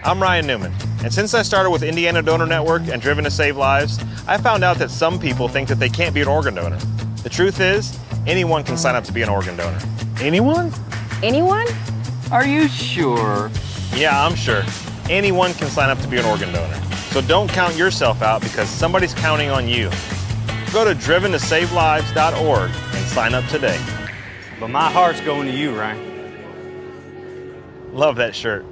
I'm Ryan Newman, and since I started with Indiana Donor Network and Driven to Save Lives, I found out that some people think that they can't be an organ donor. The truth is, anyone can sign up to be an organ donor. Anyone? Anyone? Are you sure? Yeah, I'm sure. Anyone can sign up to be an organ donor. So don't count yourself out because somebody's counting on you. Go to driventosavelives.org and sign up today. But my heart's going to you, Ryan. Love that shirt.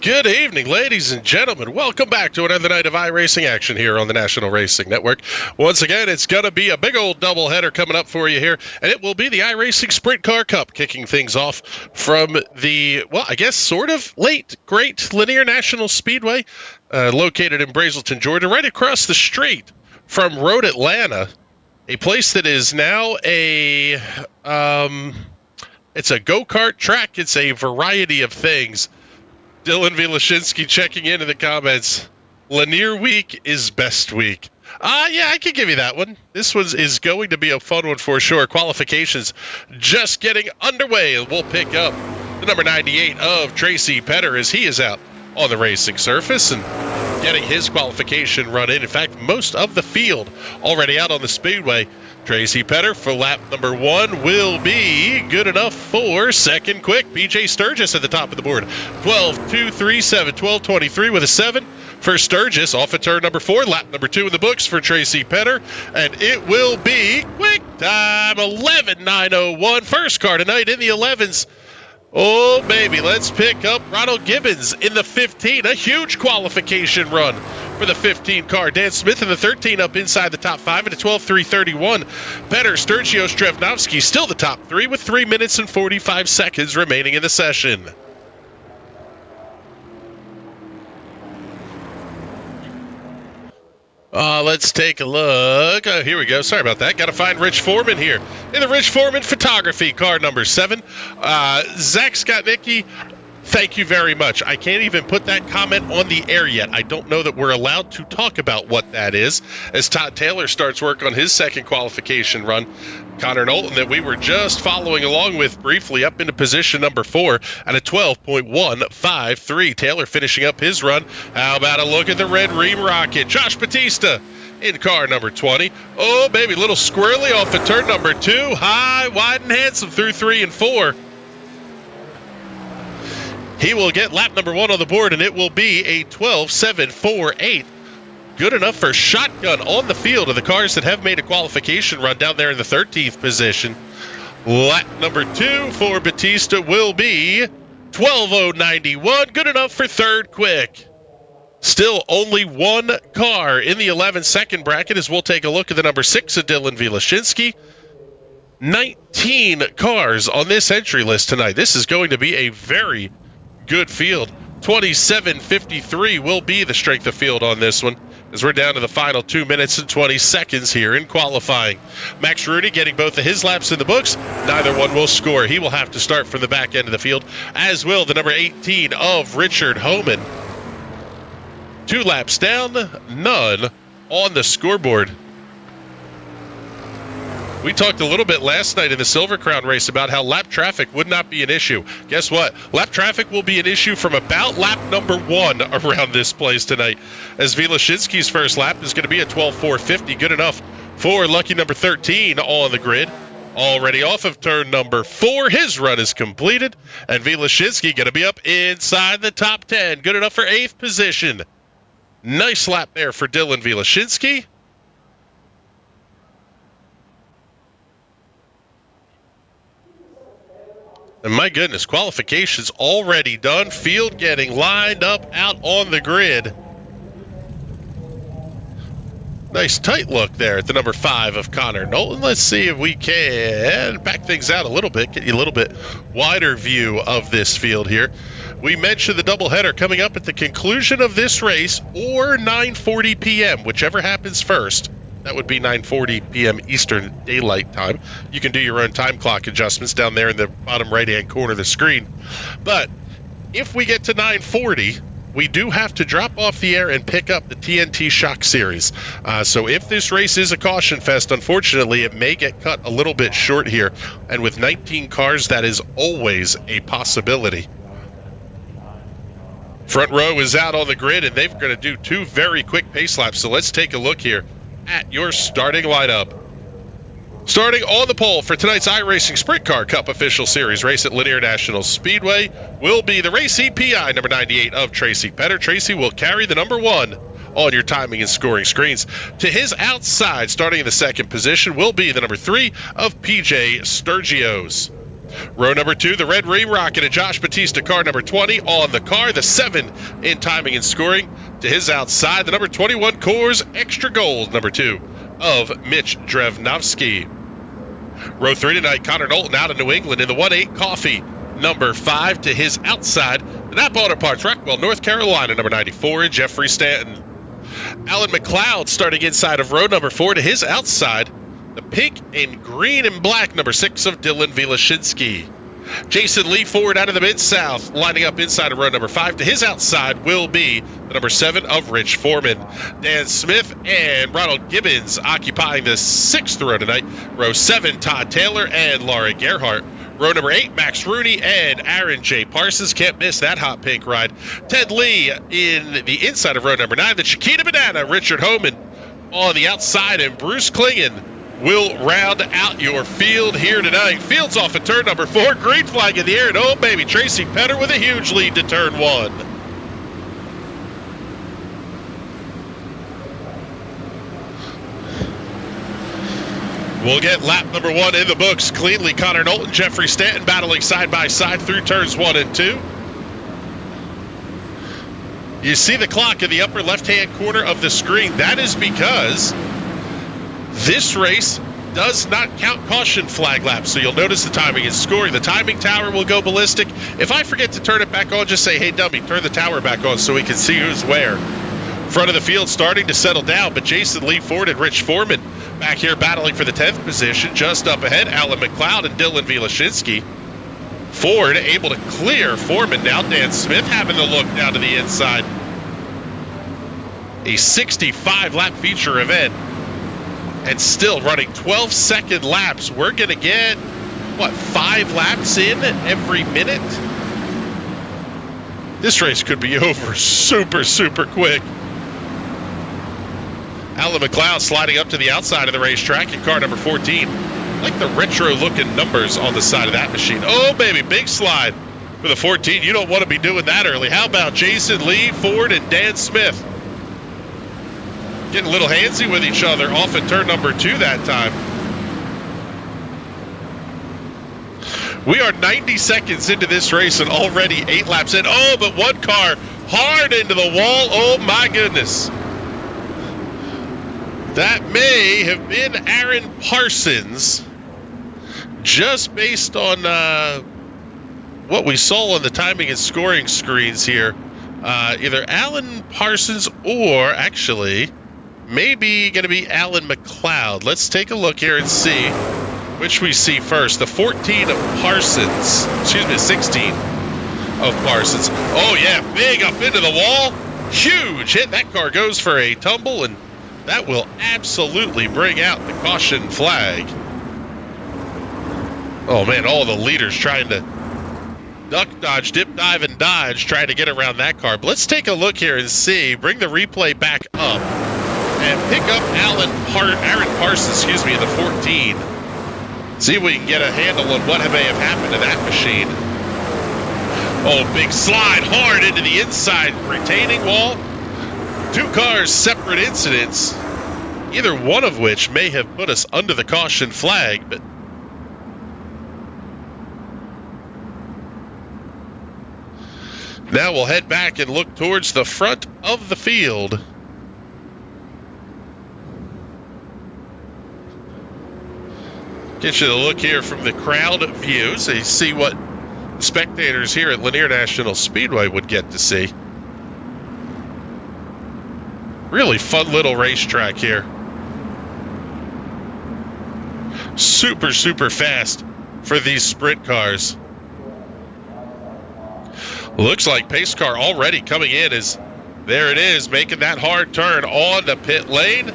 Good evening, ladies and gentlemen. Welcome back to another night of iRacing action here on the National Racing Network. Once again, it's going to be a big old doubleheader coming up for you here, and it will be the iRacing Sprint Car Cup kicking things off from the, well, I guess sort of late, great Lanier National Speedway, located in Brazelton, Georgia, right across the street from Road Atlanta, a place that is now a, it's a go-kart track. It's a variety of things. Dylan Vilashinsky checking in the comments. Lanier week is best week. Yeah, I can give you that one. This one is going to be a fun one for sure. Qualifications just getting underway. We'll pick up the number 98 of Tracy Petter as he is out on the racing surface and getting his qualification run in. In fact, most of the field already out on the speedway. Tracy Petter for lap number 1 will be good enough for second quick. BJ Sturgis at the top of the board. 12.237, 12.23 with a 7 for Sturgis. Off at turn number 4, lap number 2 in the books for Tracy Petter. And it will be quick time 11.901. First car tonight in the 11s. Oh, baby, let's pick up Ronald Gibbons in the 15. A huge qualification run for the 15 car. Dan Smith in the 13 up inside the top 5 at a 12.331. Petter, Sturgios, Drevnovsky still the top 3 with 3 minutes and 45 seconds remaining in the session. Let's take a look. Here we go. Sorry about that. Got to find Rich Foreman here in the Rich Foreman photography, car number 7. Zach Skotnicki, thank you very much. I can't even put that comment on the air yet. I don't know that we're allowed to talk about what that is as Todd Taylor starts work on his second qualification run. Connor Knowlton that we were just following along with briefly up into position number 4 at a 12.153. Taylor finishing up his run. How about a look at the red Ream Rocket? Josh Batista in car number 20. Oh, baby, little squirrely off of turn number 2. High, wide, and handsome through 3 and 4. He will get lap number 1 on the board, and it will be a 12.748. Good enough for shotgun on the field of the cars that have made a qualification run down there in the 13th position. Lap number 2 for Batista will be 12.091. Good enough for third quick. Still only one car in the 11-second bracket as we'll take a look at the number 6 of Dylan Vilashinsky. 19 cars on this entry list tonight. This is going to be a very good field. 27.53 will be the strength of field on this one as we're down to the final 2 minutes and 20 seconds here in qualifying. Max Rooney getting both of his laps in the books. Neither one will score. He will have to start from the back end of the field, as will the number 18 of Richard Homan. 2 laps down, none on the scoreboard. We talked a little bit last night in the Silver Crown race about how lap traffic would not be an issue. Guess what? Lap traffic will be an issue from about lap number 1 around this place tonight, as Vilashinsky's first lap is going to be a 12.450. Good enough for lucky number 13 on the grid. Already off of turn number 4, his run is completed, and Vilashinsky going to be up inside the top 10. Good enough for 8th position. Nice lap there for Dylan Vilashinsky. And my goodness, qualifications already done. Field getting lined up out on the grid. Nice tight look there at the number 5 of Connor Knowlton. Let's see if we can back things out a little bit, get you a little bit wider view of this field here. We mentioned the doubleheader coming up at the conclusion of this race, or 9:40 p.m., whichever happens first. That would be 9:40 p.m. Eastern Daylight Time. You can do your own time clock adjustments down there in the bottom right-hand corner of the screen. But if we get to 9:40, we do have to drop off the air and pick up the TNT Shock Series. So if this race is a caution fest, unfortunately, it may get cut a little bit short here. And with 19 cars, that is always a possibility. Front row is out on the grid, and they're going to do 2 very quick pace laps. So let's take a look here at your starting lineup. Starting on the pole for tonight's iRacing Sprint Car Cup Official Series race at Lanier National Speedway will be the race EPI number 98 of Tracy Petter. Tracy will carry the number 1 on your timing and scoring screens. To his outside, starting in the second position, will be the number 3 of PJ Sturgios. Row number 2, the red Rocket and Josh Batista car number 20 on the car, the 7 in timing and scoring. To his outside, the number 21 Coors Extra Gold number 2 of Mitch Drevnovsky. Row 3 tonight, Connor Knowlton out of New England in the 1-8 Coffee number 5. To his outside, the Napa Auto Parts Rockwell, North Carolina number 94, Jeffrey Stanton. Alan McLeod starting inside of row number 4. To his outside, the pink and green and black number 6 of Dylan Vilashinsky. Jason Lee Ford out of the Mid-South, lining up inside of row number 5. To his outside will be the number 7 of Rich Foreman. Dan Smith and Ronald Gibbons occupying the 6th row tonight. Row 7, Todd Taylor and Laura Gerhart. Row number 8, Max Rooney and Aaron J. Parsons. Can't miss that hot pink ride. Ted Lee in the inside of row number 9. The Chiquita Banana, Richard Homan on the outside, and Bruce Klingen will round out your field here tonight. Fields off at turn number 4. Green flag in the air, and oh baby, Tracy Petter with a huge lead to turn 1. We'll get lap number 1 in the books cleanly. Connor Knowlton, Jeffrey Stanton battling side by side through turns 1 and 2. You see the clock in the upper left-hand corner of the screen. That is because this race does not count caution flag laps, so you'll notice the timing and scoring. The timing tower will go ballistic. If I forget to turn it back on, just say, hey, dummy, turn the tower back on so we can see who's where. Front of the field starting to settle down, but Jason Lee Ford and Rich Foreman back here battling for the 10th position. Just up ahead, Alan McLeod and Dylan Vilashinsky. Ford able to clear Foreman. Now Dan Smith having the look down to the inside. A 65-lap feature event. And still running 12-second laps. We're going to get, 5 laps in every minute? This race could be over super, super quick. Alan McLeod sliding up to the outside of the racetrack in car number 14. I like the retro-looking numbers on the side of that machine. Oh, baby, big slide for the 14. You don't want to be doing that early. How about Jason Lee Ford and Dan Smith? Getting a little handsy with each other off at turn number 2 that time. We are 90 seconds into this race and already 8 laps in. Oh, but one car hard into the wall. Oh, my goodness. That may have been Aaron Parsons, just based on what we saw on the timing and scoring screens here. Either Alan Parsons or actually maybe going to be Alan McLeod. Let's take a look here and see which we see first. The 14 of Parsons, 16 of Parsons. Oh yeah, big up into the wall. Huge hit. That car goes for a tumble, and that will absolutely bring out the caution flag. Oh man, all the leaders trying to duck, dodge, dip, dive, and dodge, trying to get around that car. But let's take a look here and see. Bring the replay back up and pick up Aaron Parsons, in the 14. See if we can get a handle on what may have happened to that machine. Oh, big slide hard into the inside retaining wall. 2 cars, separate incidents, either one of which may have put us under the caution flag, but now we'll head back and look towards the front of the field. Get you the look here from the crowd view so you see what spectators here at Lanier National Speedway would get to see. Really fun little racetrack here. Super, super fast for these sprint cars. Looks like pace car already coming in as there it is, making that hard turn on the pit lane.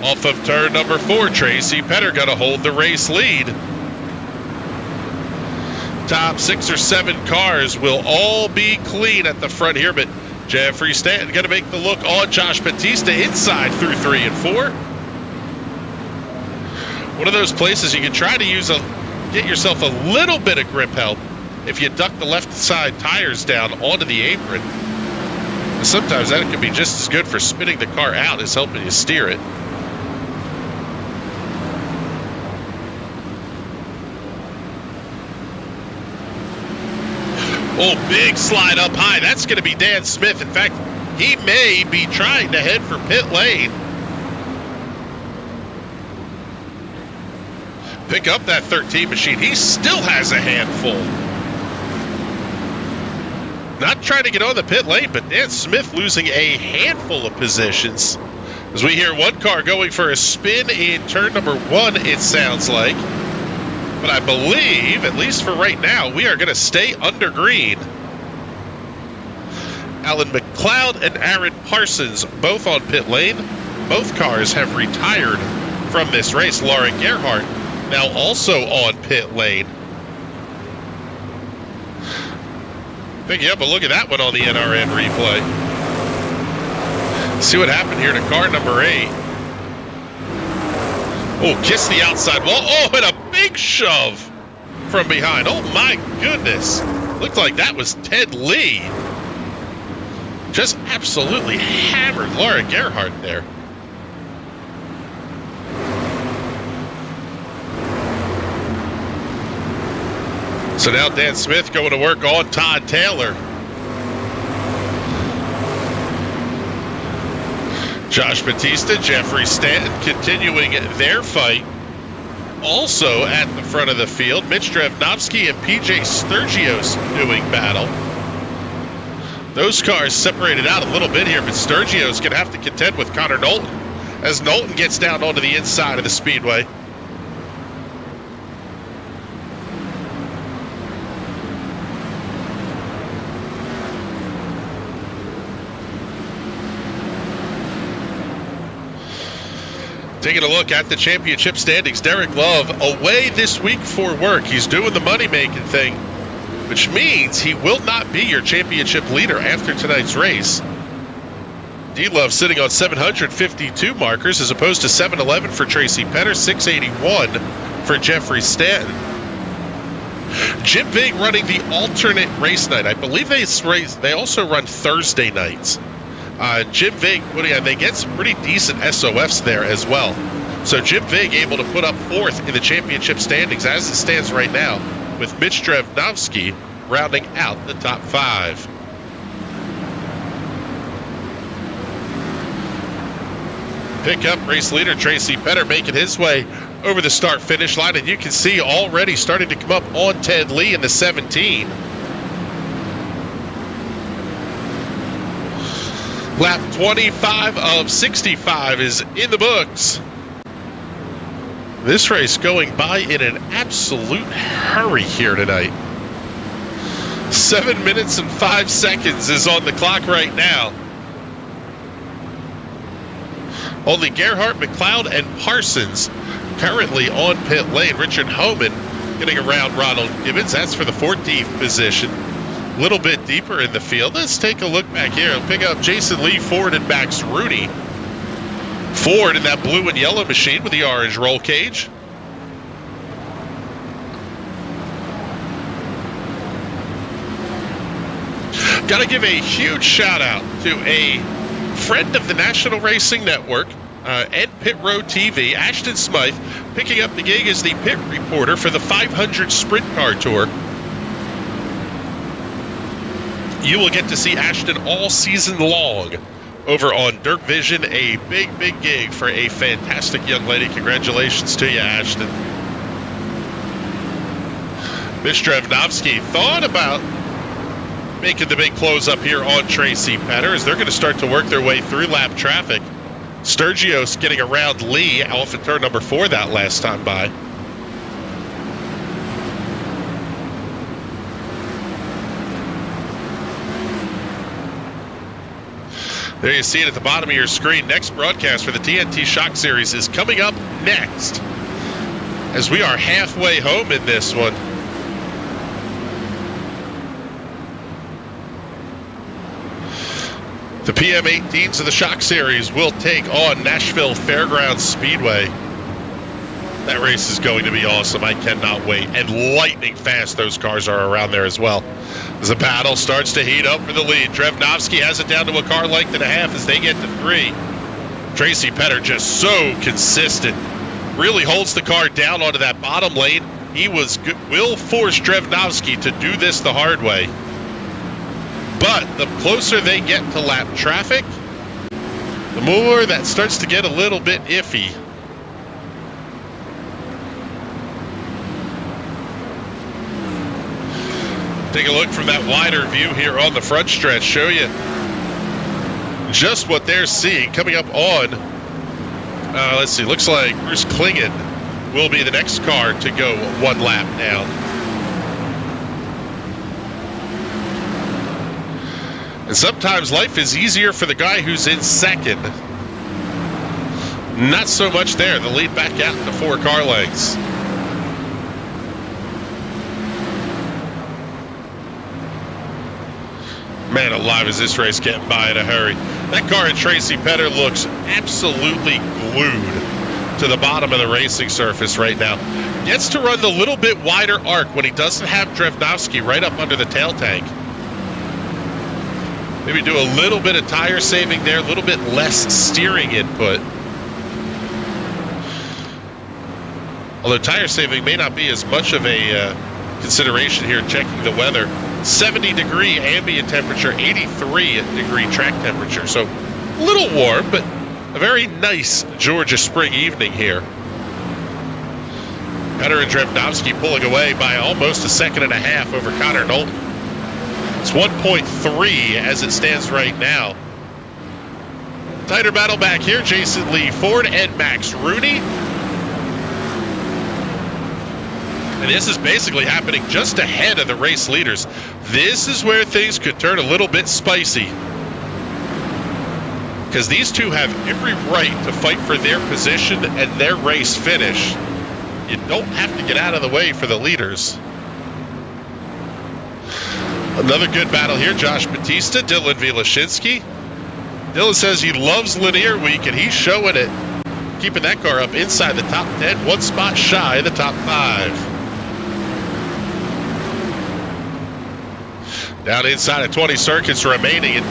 Off of turn number 4, Tracy Petter going to hold the race lead. Top 6 or 7 cars will all be clean at the front here, but Jeffrey Stanton going to make the look on Josh Batista inside through 3 and 4. One of those places you can try to get yourself a little bit of grip help if you duck the left side tires down onto the apron. Sometimes that can be just as good for spinning the car out as helping you steer it. Oh, big slide up high. That's going to be Dan Smith. In fact, he may be trying to head for pit lane. Pick up that 13 machine. He still has a handful. Not trying to get on the pit lane, but Dan Smith losing a handful of positions. As we hear one car going for a spin in turn number 1, it sounds like. But I believe, at least for right now, we are going to stay under green. Alan McLeod and Aaron Parsons both on pit lane. Both cars have retired from this race. Laura Gerhardt now also on pit lane. Picking up a look at that one on the NRN replay. See what happened here to car number 8. Oh, kiss the outside wall. Oh, and a big shove from behind. Oh, my goodness. Looked like that was Ted Lee. Just absolutely hammered Laura Gerhardt there. So now Dan Smith going to work on Todd Taylor. Josh Batista, Jeffrey Stanton continuing their fight. Also at the front of the field, Mitch Drevnovsky and PJ Sturgios doing battle. Those cars separated out a little bit here, but Sturgios going to have to contend with Connor Knowlton as Knowlton gets down onto the inside of the speedway. Taking a look at the championship standings, Derek Love away this week for work. He's doing the money-making thing, which means he will not be your championship leader after tonight's race. D-Love sitting on 752 markers as opposed to 711 for Tracy Petter, 681 for Jeffrey Stanton. Jim Vig running the alternate race night. I believe they also run Thursday nights. Jim Vig, they get some pretty decent SOFs there as well. So Jim Vig able to put up 4th in the championship standings as it stands right now, with Mitch Drevnovsky rounding out the top 5. Pickup race leader Tracy Petter making his way over the start-finish line, and you can see already starting to come up on Ted Lee in the 17. Lap 25 of 65 is in the books. This race going by in an absolute hurry here tonight. 7 minutes and 5 seconds is on the clock right now. Only Gerhardt, McLeod, and Parsons currently on pit lane. Richard Homan getting around Ronald Gibbons. That's for the 14th position. A little bit deeper in the field. Let's take a look back here and pick up Jason Lee Ford and Max Rooney. Ford in that blue and yellow machine with the orange roll cage. Got to give a huge shout out to a friend of the National Racing Network and Pit Road TV, Ashton Smythe, picking up the gig as the pit reporter for the 500 Sprint Car Tour. You will get to see Ashton all season long over on Dirt Vision, a big, big gig for a fantastic young lady. Congratulations to you, Ashton. Mitch Drevnovsky thought about making the big close up here on Tracy Petter as they're going to start to work their way through lap traffic. Sturgios getting around Lee off at turn number 4 that last time by. There you see it at the bottom of your screen. Next broadcast for the TNT Shock Series is coming up next, as we are halfway home in this one. The PM18s of the Shock Series will take on Nashville Fairgrounds Speedway. That race is going to be awesome. I cannot wait. And lightning fast those cars are around there as well. As the battle starts to heat up for the lead, Drevnovsky has it down to a car length and a half as they get to 3. Tracy Petter just so consistent. Really holds the car down onto that bottom lane. He will force Drevnovsky to do this the hard way. But the closer they get to lap traffic, the more that starts to get a little bit iffy. Take a look from that wider view here on the front stretch. Show you just what they're seeing coming up on. Let's see. Looks like Bruce Klingen will be the next car to go 1 lap down. And sometimes life is easier for the guy who's in second. Not so much there. The lead back out to 4 car lengths. Man alive, is this race getting by in a hurry. That car at Tracy Petter looks absolutely glued to the bottom of the racing surface right now. Gets to run the little bit wider arc when he doesn't have Drevnovsky right up under the tail tank. Maybe do a little bit of tire saving there, a little bit less steering input. Although tire saving may not be as much of a consideration here checking the weather. 70-degree ambient temperature, 83-degree track temperature. So a little warm, but a very nice Georgia spring evening here. Petter and Drevnovsky pulling away by almost a second and a half over Connor Knowlton. It's 1.3 as it stands right now. Tighter battle back here. Jason Lee Ford and Max Rooney. And this is basically happening just ahead of the race leaders. This is where things could turn a little bit spicy, because these two have every right to fight for their position and their race finish. You don't have to get out of the way for the leaders. Another good battle here. Josh Batista, Dylan Vilashinsky. Dylan says he loves Lanier Week, and he's showing it. Keeping that car up inside the top 10, 1 spot shy of the top 5. Down inside of 20 circuits remaining, and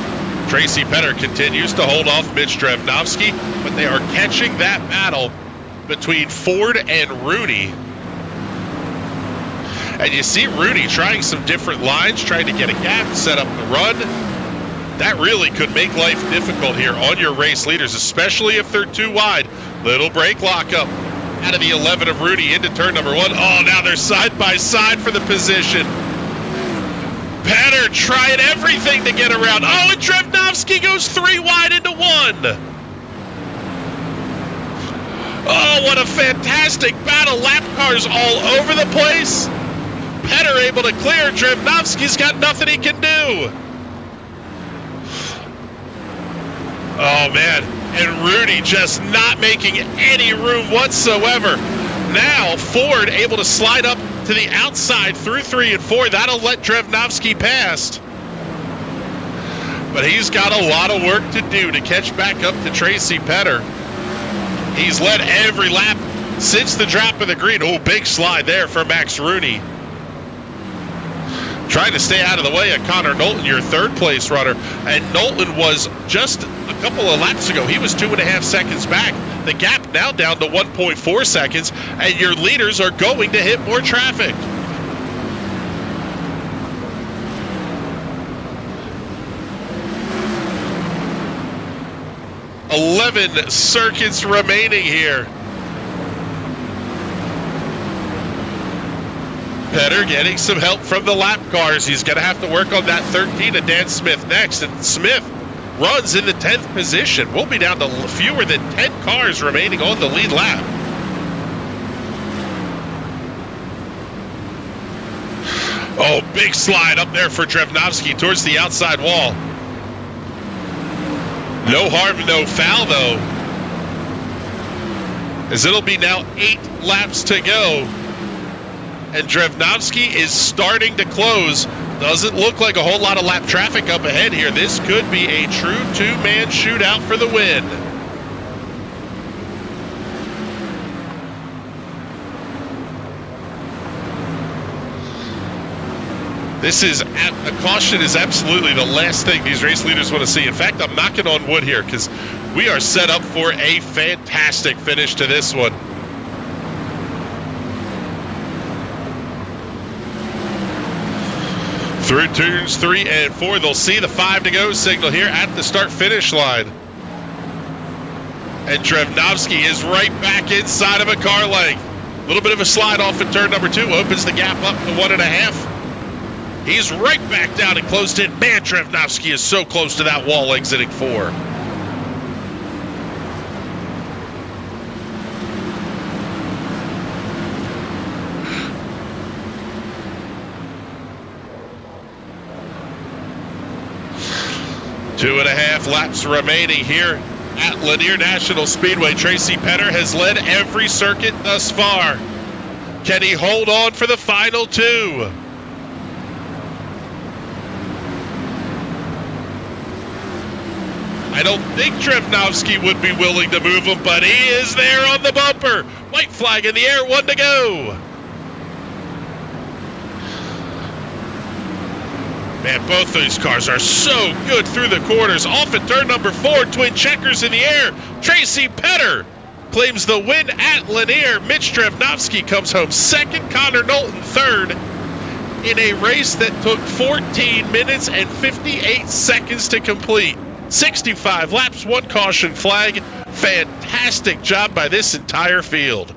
Tracy Petter continues to hold off Mitch Drevnovsky, but they are catching that battle between Ford and Rooney. And you see Rooney trying some different lines, trying to get a gap, set up the run. That really could make life difficult here on your race leaders, especially if they're too wide. Little brake lockup out of the 11 of Rooney into turn number 1. Oh, now they're side by side for the position. Petter trying everything to get around. Oh, and Drevnovsky goes 3 wide into 1. Oh, what a fantastic battle. Lap cars all over the place. Petter able to clear. Drevnovsky's got nothing he can do. Oh, man. And Rooney just not making any room whatsoever. Now, Ford able to slide up to the outside through 3 and 4. That'll let Drevnovsky past. But he's got a lot of work to do to catch back up to Tracy Petter. He's led every lap since the drop of the green. Oh, big slide there for Max Rooney. Trying to stay out of the way of Connor Knowlton, your 3rd place runner. And Knowlton was just a couple of laps ago. He was 2.5 seconds back. The gap now down to 1.4 seconds. And your leaders are going to hit more traffic. "11 circuits remaining here. Petter getting some help from the lap cars. He's going to have to work on that 13 of Dan Smith next. And Smith runs in the 10th position. We'll be down to fewer than 10 cars remaining on the lead lap. Oh, big slide up there for Drevnovsky towards the outside wall. No harm, no foul, though, as it'll be now 8 laps to go. And Drevnovsky is starting to close. Doesn't look like a whole lot of lap traffic up ahead here. This could be a true two-man shootout for the win. This is, a caution is absolutely the last thing these race leaders want to see. In fact, I'm knocking on wood here because we are set up for a fantastic finish to this one. Through turns 3 and 4, they'll see the 5 to go signal here at the start-finish line. And Drevnovsky is right back inside of a car length. A little bit of a slide off in turn number 2, opens the gap up to 1.5. He's right back down and closed in. Man, Drevnovsky is so close to that wall exiting 4. Two and a half laps remaining here at Lanier National Speedway. Tracy Petter has led every circuit thus far. Can he hold on for the final 2? I don't think Drevnovsky would be willing to move him, but he is there on the bumper. White flag in the air, 1 to go. Man, both these cars are so good through the corners. Off at turn number 4, twin checkers in the air. Tracy Petter claims the win at Lanier. Mitch Drevnovsky comes home second, Connor Knowlton third, in a race that took 14 minutes and 58 seconds to complete. 65 laps, 1 caution flag. Fantastic job by this entire field.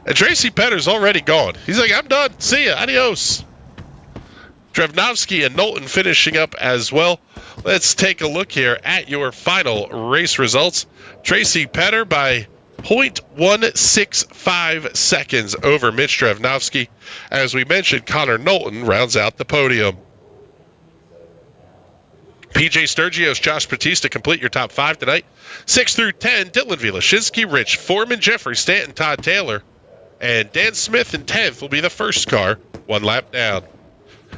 And Tracy Petter's already gone. He's like, I'm done. See ya. Adios. Drevnovsky and Knowlton finishing up as well. Let's take a look here at your final race results. Tracy Petter by 0.165 seconds over Mitch Drevnovsky. As we mentioned, Connor Knowlton rounds out the podium. PJ Sturgios, Josh Batista complete your top 5 tonight. 6 through 10, Dylan Wielashinsky, Rich Foreman, Jeffrey Stanton, Todd Taylor, and Dan Smith in 10th will be the first car, 1 lap down.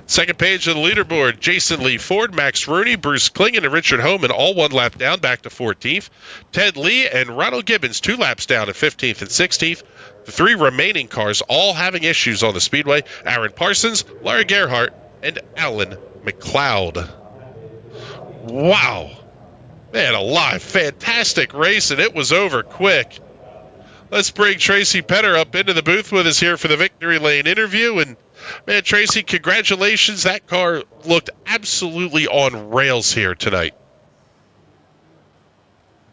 Second page of the leaderboard, Jason Lee Ford, Max Rooney, Bruce Klingen, and Richard Homan all 1 lap down, back to 14th. Ted Lee and Ronald Gibbons 2 laps down at 15th and 16th. The 3 remaining cars all having issues on the speedway: Aaron Parsons, Larry Gerhart, and Alan McLeod. Wow. Man alive. Fantastic race, and it was over quick. Let's bring Tracy Petter up into the booth with us here for the Victory Lane interview. And, man, Tracy, congratulations. That car looked absolutely on rails here tonight.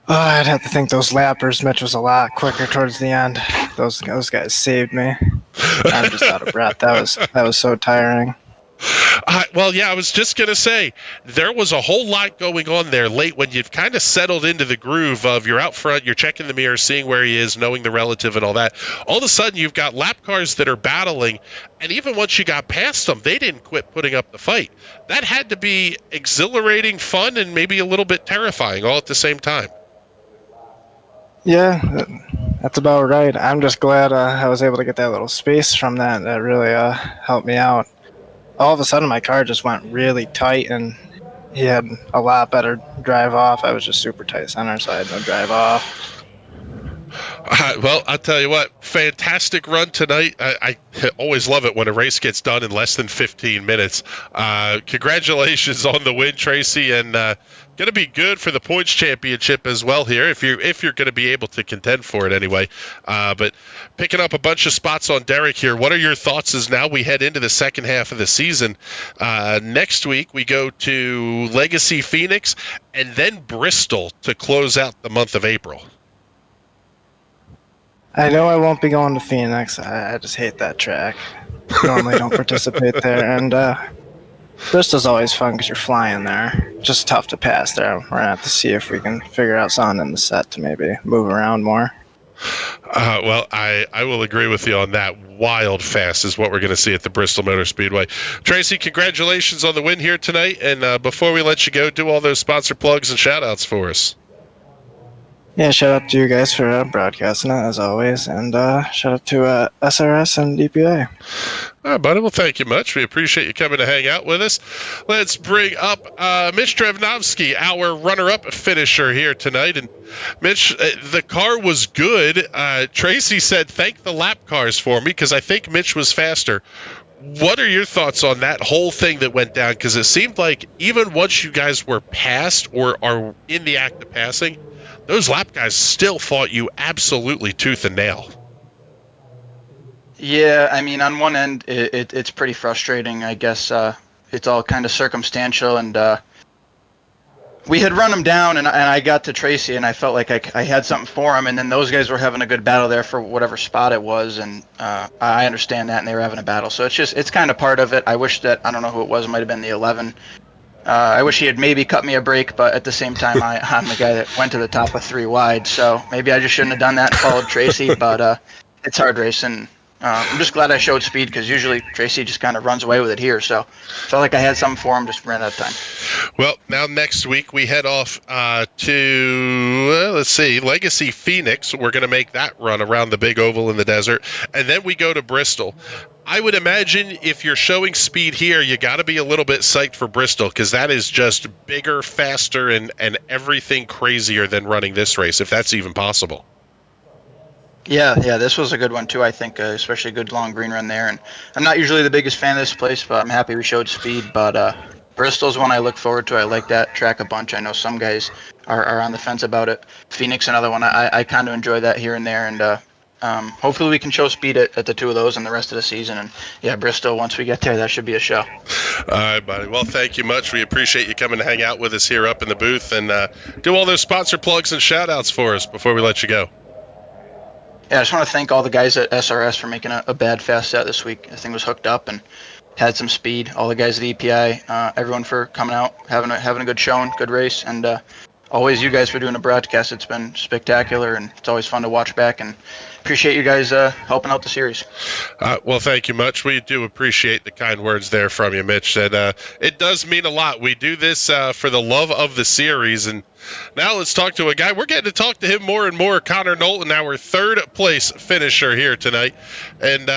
I'd have to think those lappers, Mitch was a lot quicker towards the end. Those guys saved me. I'm just out of breath. That was so tiring. Well, yeah, I was just going to say, there was a whole lot going on there late when you've kind of settled into the groove of you're out front, you're checking the mirror, seeing where he is, knowing the relative and all that. All of a sudden, you've got lap cars that are battling, and even once you got past them, they didn't quit putting up the fight. That had to be exhilarating, fun, and maybe a little bit terrifying all at the same time. Yeah, that's about right. I'm just glad I was able to get that little space from that. That really helped me out. All of a sudden, my car just went really tight, and he had a lot better drive off. I was just super tight center, so I had no drive off. Well, I'll tell you what, fantastic run tonight. I always love it when a race gets done in less than 15 minutes. Congratulations on the win, Tracy, and going to be good for the points championship as well here, if you're going to be able to contend for it anyway. But picking up a bunch of spots on Derek here, what are your thoughts as now we head into the second half of the season? Next week we go to Legacy Phoenix and then Bristol to close out the month of April. I know I won't be going to Phoenix. I just hate that track. Normally don't participate there, and Bristol's always fun because you're flying there. Just tough to pass there. We're gonna have to see if we can figure out something in the set to maybe move around more. Well, I will agree with you on that. Wild fast is what we're going to see at the Bristol Motor Speedway. Tracy, congratulations on the win here tonight. And before we let you go, do all those sponsor plugs and shout-outs for us. Yeah, shout out to you guys for broadcasting it, as always, and shout out to SRS and DPA. All right, buddy. Well, thank you much. We appreciate you coming to hang out with us. Let's bring up Mitch Drevnovsky, our runner-up finisher here tonight. And Mitch, the car was good. Tracy said, thank the lap cars for me, because I think Mitch was faster. What are your thoughts on that whole thing that went down? Because it seemed like even once you guys were passed or are in the act of passing, those lap guys still fought you absolutely tooth and nail. Yeah, I mean, on one end, it's pretty frustrating. I guess it's all kind of circumstantial, and we had run him down, and I got to Tracy, and I felt like I had something for him, and then those guys were having a good battle there for whatever spot it was, and I understand that, and they were having a battle. So it's kind of part of it. I wish that, I don't know who it was, it might have been the 11. I wish he had maybe cut me a break, but at the same time, I'm the guy that went to the top of 3 wide, so maybe I just shouldn't have done that and followed Tracy, but it's hard racing. I'm just glad I showed speed, because usually Tracy just kind of runs away with it here, so felt like I had something for him, just ran out of time. Well, now next week we head off to, let's see, Legacy Phoenix. We're going to make that run around the big oval in the desert, and then we go to Bristol. I would imagine if you're showing speed here, you got to be a little bit psyched for Bristol, because that is just bigger, faster, and everything crazier than running this race, if that's even possible. Yeah, this was a good one too, I think, especially a good long green run there. And I'm not usually the biggest fan of this place, but I'm happy we showed speed. But Bristol's one I look forward to. I like that track a bunch. I know some guys are on the fence about it. Phoenix, another one. I kind of enjoy that here and there. And hopefully we can show speed at the 2 of those and the rest of the season. And yeah, Bristol, once we get there, that should be a show. All right, buddy. Well, thank you much. We appreciate you coming to hang out with us here up in the booth. And do all those sponsor plugs and shout-outs for us before we let you go. Yeah, I just want to thank all the guys at SRS for making a bad fast set this week. The thing was hooked up and had some speed. All the guys at the EPI, everyone for coming out, having a good showing, good race, and always you guys for doing a broadcast. It's been spectacular, and it's always fun to watch back. And appreciate you guys helping out the series. Well, thank you much. We do appreciate the kind words there from you, Mitch. And it does mean a lot. We do this for the love of the series. And now let's talk to a guy. We're getting to talk to him more and more. Connor Knowlton, our 3rd place finisher here tonight. And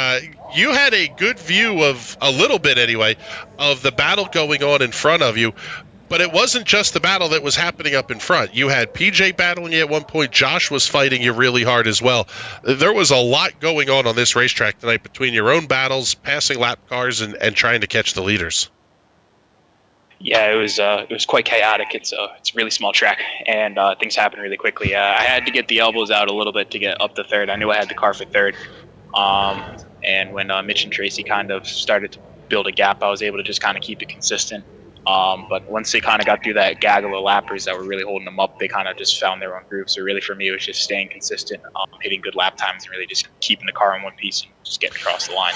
you had a good view of, a little bit anyway, of the battle going on in front of you. But it wasn't just the battle that was happening up in front. You had PJ battling you at one point. Josh was fighting you really hard as well. There was a lot going on this racetrack tonight between your own battles, passing lap cars, and trying to catch the leaders. Yeah, it was quite chaotic. It's a really small track, and things happen really quickly. I had to get the elbows out a little bit to get up to 3rd. I knew I had the car for 3rd. And when Mitch and Tracy kind of started to build a gap, I was able to just kind of keep it consistent. But once they kind of got through that gaggle of lappers that were really holding them up, they kind of just found their own groove. So really for me, it was just staying consistent, hitting good lap times, and really just keeping the car in one piece and just getting across the line.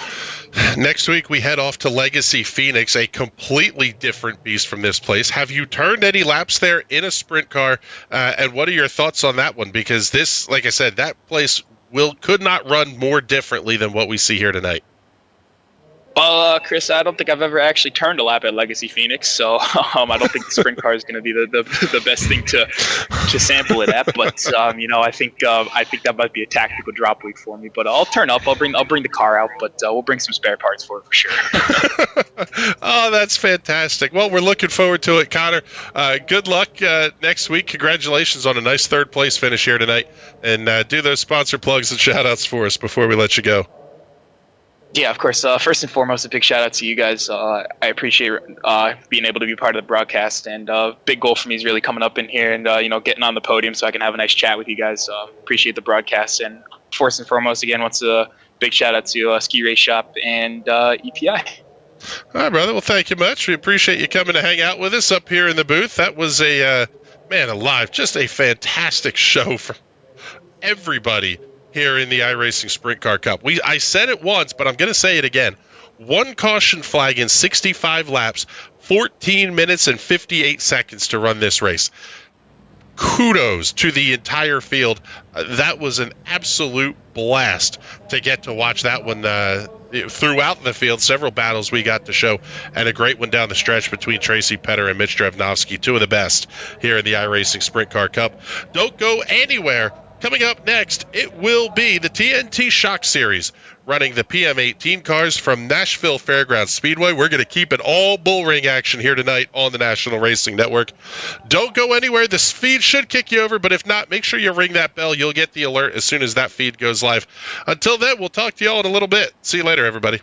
Next week, we head off to Legacy Phoenix, a completely different beast from this place. Have you turned any laps there in a sprint car? And what are your thoughts on that one? Because this, like I said, that place could not run more differently than what we see here tonight. Well, Chris, I don't think I've ever actually turned a lap at Legacy Phoenix, so I don't think the sprint car is going to be the best thing to sample it at. But I think that might be a tactical drop week for me. But I'll turn up. I'll bring the car out, but we'll bring some spare parts for it for sure. Oh, that's fantastic. Well, we're looking forward to it, Connor. Good luck next week. Congratulations on a nice 3rd place finish here tonight. And do those sponsor plugs and shout outs for us before we let you go. Yeah, of course. First and foremost, a big shout out to you guys. I appreciate being able to be part of the broadcast, and big goal for me is really coming up in here and getting on the podium so I can have a nice chat with you guys. Appreciate the broadcast, and first and foremost, again, wants a big shout out to Ski Race Shop and EPI. All right, brother. Well, thank you much. We appreciate you coming to hang out with us up here in the booth. That was just a fantastic show from everybody here in the iRacing Sprint Car Cup. I said it once, but I'm going to say it again. 1 caution flag in 65 laps, 14 minutes and 58 seconds to run this race. Kudos to the entire field. That was an absolute blast to get to watch that one throughout the field. Several battles we got to show, and a great one down the stretch between Tracy Petter and Mitch Drevnovsky, 2 of the best here in the iRacing Sprint Car Cup. Don't go anywhere. Coming up next, it will be the TNT Shock Series, running the PM18 cars from Nashville Fairgrounds Speedway. We're going to keep it all bullring action here tonight on the National Racing Network. Don't go anywhere. The feed should kick you over, but if not, make sure you ring that bell. You'll get the alert as soon as that feed goes live. Until then, we'll talk to you all in a little bit. See you later, everybody.